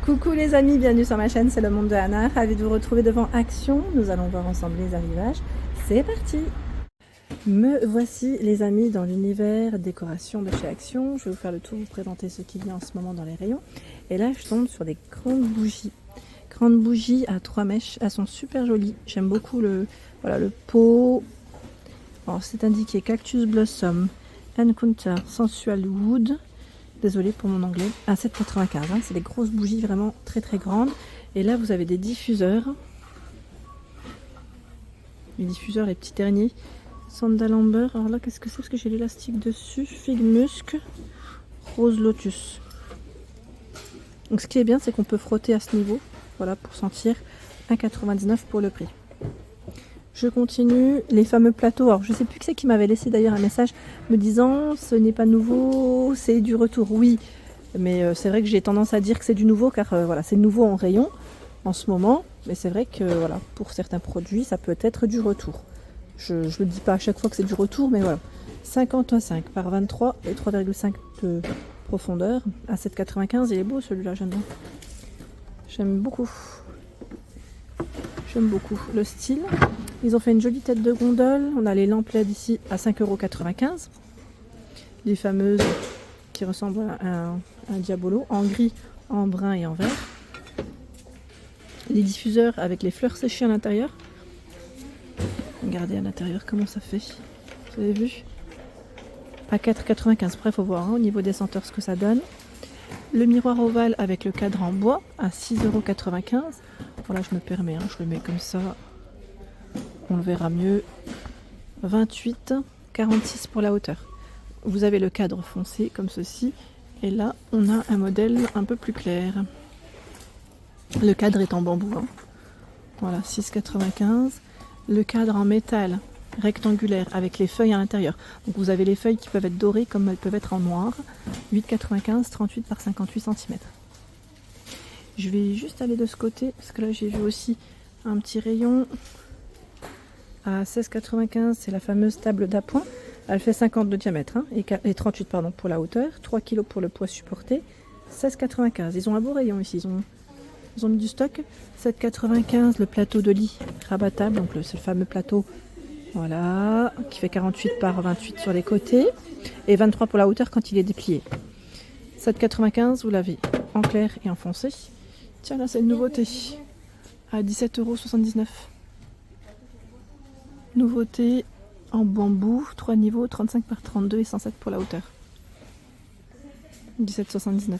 Coucou les amis, bienvenue sur ma chaîne, c'est le monde de Anna. Ravie de vous retrouver devant Action. Nous allons voir ensemble les arrivages. C'est parti! Me voici les amis dans l'univers décoration de chez Action. Je vais vous faire le tour, vous présenter ce qu'il y a en ce moment dans les rayons. Et là je tombe sur des grandes bougies. Grandes bougies à 3 mèches, elles sont super jolies. J'aime beaucoup le pot. Alors c'est indiqué Cactus Blossom, Encounter, Sensual Wood. Désolée pour mon anglais, à 7,95 hein. C'est des grosses bougies vraiment très très grandes. Et là vous avez des diffuseurs. Les diffuseurs, les petits derniers. Sandal Amber. Alors là qu'est-ce que c'est? Parce que j'ai l'élastique dessus. Figue Musc, Rose Lotus. Donc ce qui est bien c'est qu'on peut frotter à ce niveau. Voilà pour sentir. 1,99 pour le prix. Je continue, les fameux plateaux. Alors je sais plus qui c'est qui m'avait laissé d'ailleurs un message me disant ce n'est pas nouveau, c'est du retour. Oui, mais c'est vrai que j'ai tendance à dire que c'est du nouveau car voilà, c'est nouveau en rayon en ce moment. Mais c'est vrai que voilà, pour certains produits, ça peut être du retour. Je ne le dis pas à chaque fois que c'est du retour, mais voilà. 55 par 23 et 3,5 de profondeur à 7,95. Il est beau celui-là, j'aime bien. J'aime beaucoup. J'aime beaucoup le style. Ils ont fait une jolie tête de gondole. On a les lampes LED ici à 5,95 €. Les fameuses qui ressemblent à un diabolo en gris, en brun et en vert. Les diffuseurs avec les fleurs séchées à l'intérieur. Regardez à l'intérieur comment ça fait. Vous avez vu? À 4,95 €. Après, il faut voir hein, au niveau des senteurs ce que ça donne. Le miroir ovale avec le cadre en bois à 6,95 €. Voilà, je me permets, hein, je le mets comme ça. On le verra mieux. 28,46 € pour la hauteur. Vous avez le cadre foncé comme ceci. Et là, on a un modèle un peu plus clair. Le cadre est en bambou. Hein. Voilà, 6,95 €. Le cadre en métal rectangulaire avec les feuilles à l'intérieur. Donc vous avez les feuilles qui peuvent être dorées comme elles peuvent être en noir. 8,95 €, 38 par 58 cm. Je vais juste aller de ce côté parce que là j'ai vu aussi un petit rayon à 16,95 €. C'est la fameuse table d'appoint. Elle fait 50 de diamètre hein, et 38 pardon, pour la hauteur. 3 kg pour le poids supporté. 16,95 €. Ils ont un beau rayon ici. Ils ont mis du stock. 7,95 € le plateau de lit rabattable. Donc c'est le fameux plateau voilà, qui fait 48 par 28 sur les côtés. Et 23 pour la hauteur quand il est déplié. 7,95 € vous l'avez en clair et en foncé. Tiens là c'est une nouveauté. À 17,79 €. Nouveauté en bambou, 3 niveaux, 35 par 32 et 107 pour la hauteur. 17,79 €.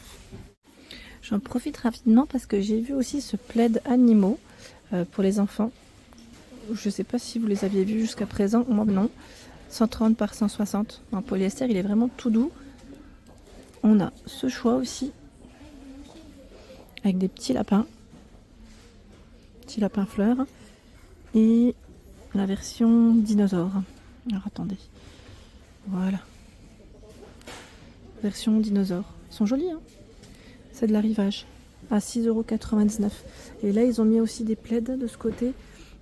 J'en profite rapidement parce que j'ai vu aussi ce plaid animaux pour les enfants. Je ne sais pas si vous les aviez vus jusqu'à présent, moi non. 130 par 160 en polyester, il est vraiment tout doux. On a ce choix aussi avec des petits lapins fleurs et la version dinosaure. Alors attendez, voilà, version dinosaure. Ils sont jolis, hein, c'est de l'arrivage à 6,99 €. Et là ils ont mis aussi des plaids de ce côté,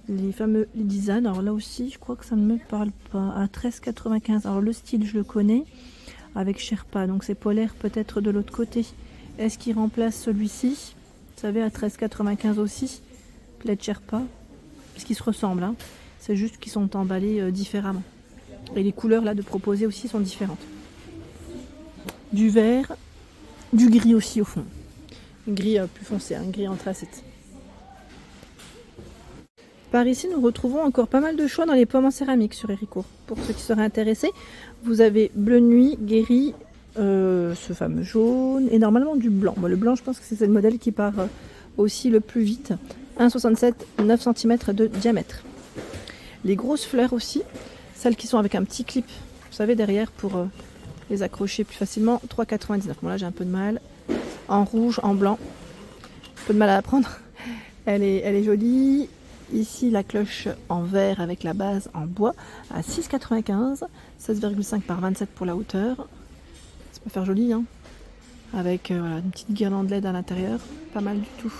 les fameux design. Alors là aussi je crois que ça ne me parle pas. À 13,95 €. Alors le style je le connais avec Sherpa, donc c'est polaire peut-être de l'autre côté. Est-ce qu'il remplace celui-ci? Vous savez à 13,95 € aussi, plaid Sherpa, parce qu'ils se ressemblent hein. C'est juste qu'ils sont emballés différemment. Et les couleurs là de proposer aussi sont différentes. Du vert, du gris aussi au fond. Gris plus foncé, un gris anthracite. Par ici, nous retrouvons encore pas mal de choix dans les pommes en céramique sur Héricourt. Pour ceux qui seraient intéressés, vous avez bleu nuit, guéri, ce fameux jaune et normalement du blanc. Bon, le blanc, je pense que c'est le modèle qui part aussi le plus vite. 1,67 €, 9 cm de diamètre. Les grosses fleurs aussi, celles qui sont avec un petit clip, vous savez, derrière pour les accrocher plus facilement. 3,99 €. Bon là, j'ai un peu de mal. En rouge, en blanc. Un peu de mal à la prendre. Elle est jolie. Ici, la cloche en verre avec la base en bois à 6,95 €. 16,5 par 27 pour la hauteur. Ça peut faire joli, hein. Avec voilà, une petite guirlande LED à l'intérieur. Pas mal du tout.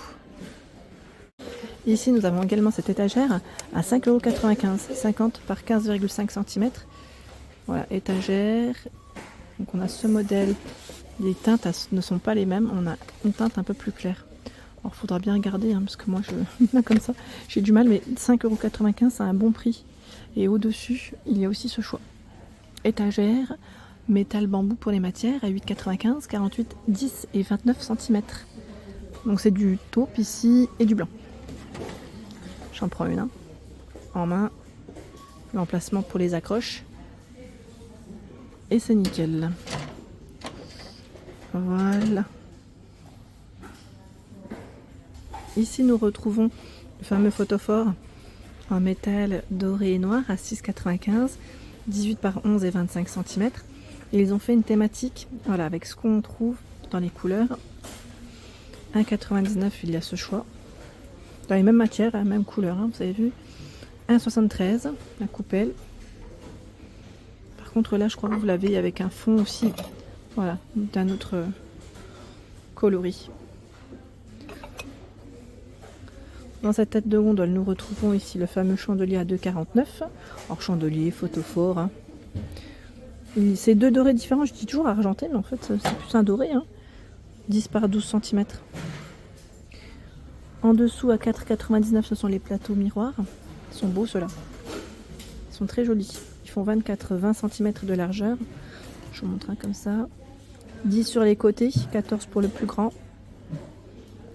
Ici, nous avons également cette étagère à 5,95 €. 50 par 15,5 cm. Voilà, étagère. Donc on a ce modèle. Les teintes ne sont pas les mêmes. On a une teinte un peu plus claire. Alors faudra bien regarder, hein, parce que moi je comme ça, j'ai du mal, mais 5,95 € c'est un bon prix. Et au-dessus, il y a aussi ce choix. Étagère, métal bambou pour les matières à 8,95 €, 48, 10 et 29 cm. Donc c'est du taupe ici et du blanc. J'en prends une en main. L'emplacement pour les accroches. Et c'est nickel. Voilà. Ici nous retrouvons le fameux photophore en métal doré et noir à 6,95 €, 18 par 11 et 25 cm. Et ils ont fait une thématique, voilà, avec ce qu'on trouve dans les couleurs. 1,99 €, il y a ce choix. Dans les mêmes matières, la même couleur, hein, vous avez vu. 1,73 €, la coupelle. Par contre là, je crois que vous l'avez avec un fond aussi, voilà, d'un autre coloris. Dans cette tête de gondole, nous retrouvons ici le fameux chandelier à 2,49 €. Alors chandelier, photophore. Hein. C'est deux dorés différents, je dis toujours argenté, mais en fait c'est plus un doré. Hein. 10 par 12 cm. En dessous à 4,99 €, ce sont les plateaux miroirs. Ils sont beaux ceux-là. Ils sont très jolis. Ils font 24-20 cm de largeur. Je vous montre un comme ça. 10 sur les côtés, 14 pour le plus grand.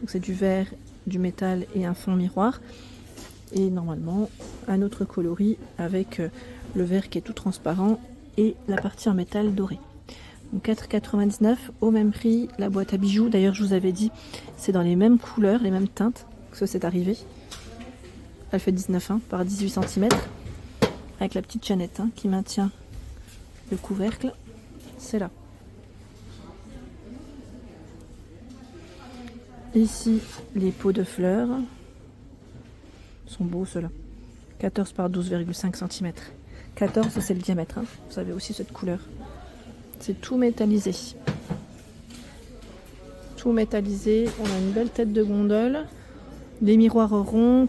Donc c'est du verre, du métal et un fond miroir. Et normalement un autre coloris avec le verre qui est tout transparent et la partie en métal doré. Donc 4,99 € au même prix, la boîte à bijoux. D'ailleurs je vous avais dit, c'est dans les mêmes couleurs, les mêmes teintes que c'est arrivé. Elle fait 19 par 18 cm avec la petite chaînette qui maintient le couvercle. C'est là. Ici les pots de fleurs sont beaux ceux-là. 14 par 12,5 cm. 14 c'est le diamètre. Vous avez aussi cette couleur. C'est tout métallisé. Tout métallisé. On a une belle tête de gondole. Les miroirs ronds,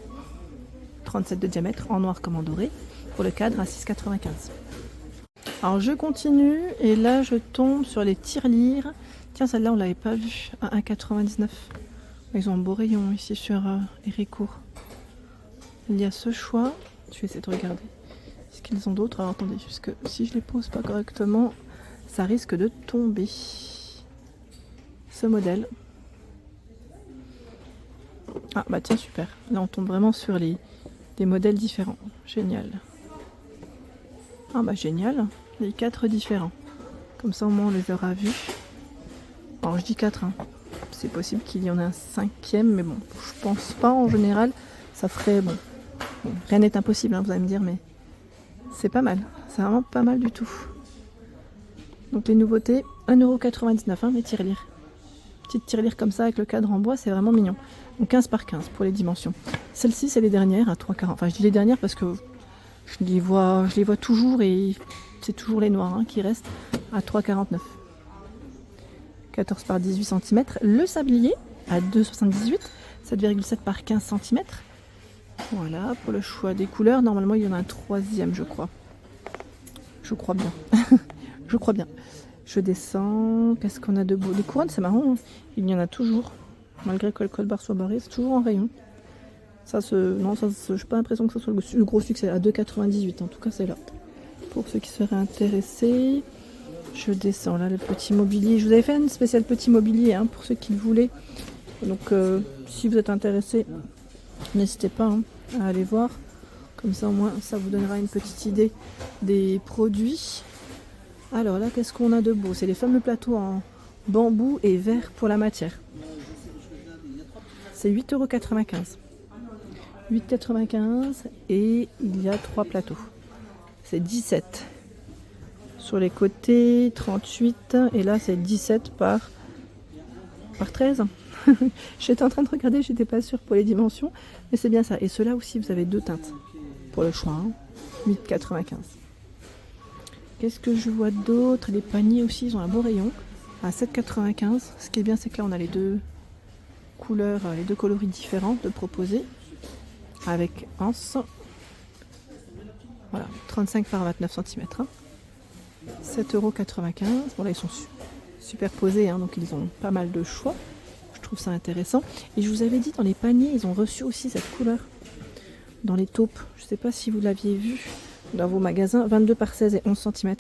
37 de diamètre, en noir comme en doré, pour le cadre à 6,95 €. Alors je continue et là je tombe sur les tirelires. Tiens, celle-là on l'avait pas vue à 1,99 €. Ils ont un beau rayon ici sur Héricourt. Il y a ce choix. Je vais essayer de regarder. Est-ce qu'ils ont d'autres? Alors attendez, puisque si je les pose pas correctement, ça risque de tomber. Ce modèle. Ah bah tiens, super. Là on tombe vraiment sur des modèles différents. Génial. Ah bah génial. Les 4 différents. Comme ça au moins on les aura vus. Alors je dis 4. C'est possible qu'il y en ait un 5e, mais bon, je pense pas en général. Ça ferait bon. Rien n'est impossible, vous allez me dire, mais c'est pas mal. C'est vraiment pas mal du tout. Donc les nouveautés, 1,99 € les tirelires. Petite tirelire comme ça avec le cadre en bois, c'est vraiment mignon. Donc 15 par 15 pour les dimensions. Celle-ci, c'est les dernières à 3,40 €. Enfin, je dis les dernières parce que je les vois toujours et c'est toujours les noirs qui restent à 3,49 €. 14 par 18 cm. Le sablier à 2,78 €, 7,7 par 15 cm. Voilà, pour le choix des couleurs. Normalement, il y en a un 3e, je crois. Je crois bien. Je crois bien. Je descends. Qu'est-ce qu'on a de beau? Les couronnes, c'est marrant. Il y en a toujours. Malgré que le code barre soit barré, c'est toujours en rayon. Non, je n'ai pas l'impression que ce soit le gros succès. À 2,98 €. En tout cas, c'est là. Pour ceux qui seraient intéressés. Je descends là, le petit mobilier. Je vous avais fait une spéciale petit mobilier pour ceux qui le voulaient. Donc, si vous êtes intéressés, n'hésitez pas à aller voir. Comme ça, au moins, ça vous donnera une petite idée des produits. Alors là, qu'est-ce qu'on a de beau? C'est les fameux plateaux en bambou et verre pour la matière. C'est 8,95 €. 8,95 € et il y a 3 plateaux. C'est 17. Sur les côtés, 38. Et là, c'est 17 par 13. J'étais en train de regarder, j'étais pas sûre pour les dimensions. Mais c'est bien ça. Et ceux-là aussi, vous avez 2 teintes pour le choix. 8,95 €. Qu'est-ce que je vois d'autre? Les paniers aussi, ils ont un beau rayon. À 7,95 €. Ce qui est bien, c'est que là, on a les deux couleurs, les deux coloris différents de proposer. Avec anse. Voilà, 35 par 29 cm. 7,95 €. Bon là ils sont superposés, donc ils ont pas mal de choix, je trouve ça intéressant. Et je vous avais dit, dans les paniers, ils ont reçu aussi cette couleur. Dans les taupes. Je ne sais pas si vous l'aviez vu dans vos magasins. 22 par 16 et 11 cm.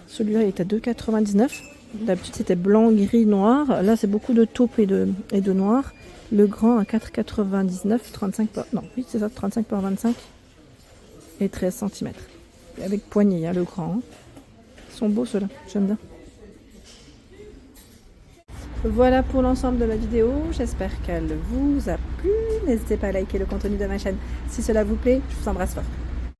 Celui-là, il est à 2,99 €. D'habitude, c'était blanc, gris, noir. Là, c'est beaucoup de taupe et de noir. Le grand à 4,99 €. 35 par... Non, oui, c'est ça, 35 par 25. Et 13 cm. Et avec poignée, hein, le grand. Ils sont beaux, ceux-là. J'aime bien. Voilà pour l'ensemble de la vidéo. J'espère qu'elle vous a plu. N'hésitez pas à liker le contenu de ma chaîne si cela vous plaît. Je vous embrasse fort.